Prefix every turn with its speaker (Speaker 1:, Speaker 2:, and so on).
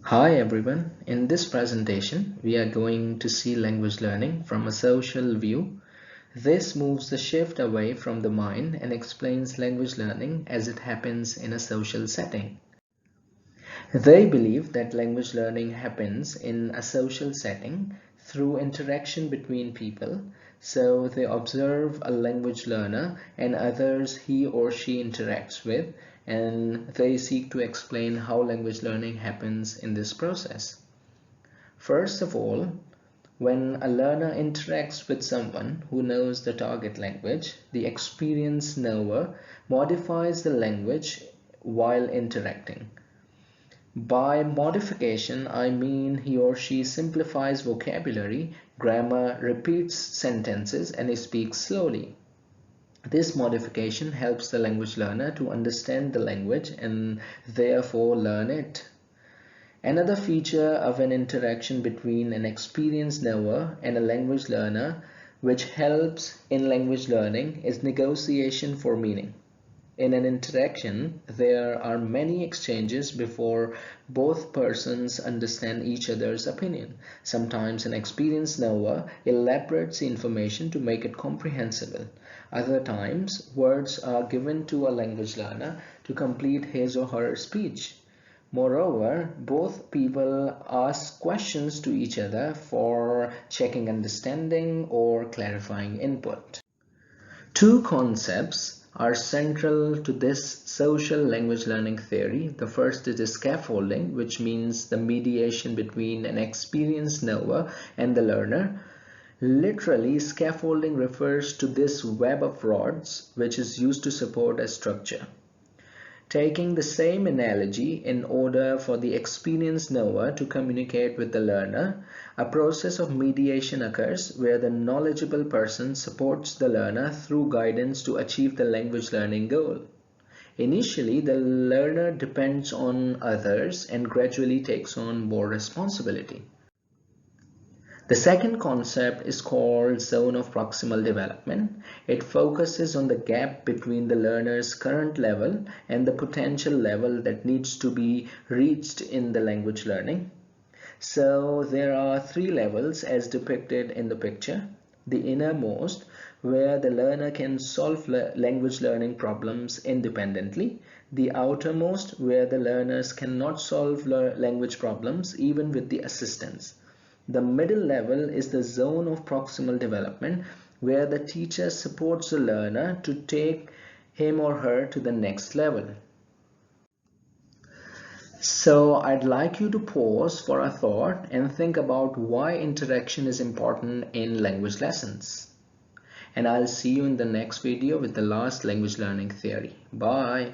Speaker 1: Hi everyone, in this presentation we are going to see language learning from a social view. This moves the shift away from the mind and explains language learning as it happens in a social setting. They believe that language learning happens in a social setting through interaction between people. So they observe a language learner and others he or she interacts with, and they seek to explain how language learning happens in this process. First of all, when a learner interacts with someone who knows the target language, the experienced knower modifies the language while interacting. By modification, I mean he or she simplifies vocabulary, grammar, repeats sentences, and he speaks slowly. This modification helps the language learner to understand the language and therefore learn it. Another feature of an interaction between an experienced knower and a language learner which helps in language learning is negotiation for meaning. In an interaction, there are many exchanges before both persons understand each other's opinion. Sometimes an experienced knower elaborates the information to make it comprehensible. Other times, words are given to a language learner to complete his or her speech. Moreover, both people ask questions to each other for checking understanding or clarifying input. Two concepts are central to this social language learning theory. The first is the scaffolding, which means the mediation between an experienced knower and the learner. Literally, scaffolding refers to this web of rods which is used to support a structure. Taking the same analogy, in order for the experienced knower to communicate with the learner, a process of mediation occurs where the knowledgeable person supports the learner through guidance to achieve the language learning goal. Initially, the learner depends on others and gradually takes on more responsibility. The second concept is called zone of proximal development. It focuses on the gap between the learner's current level and the potential level that needs to be reached in the language learning. So there are three levels as depicted in the picture. The innermost, where the learner can solve language learning problems independently. The outermost, where the learners cannot solve language problems even with the assistance. The middle level is the zone of proximal development, where the teacher supports the learner to take him or her to the next level. So I'd like you to pause for a thought and think about why interaction is important in language lessons. And I'll see you in the next video with the last language learning theory. Bye.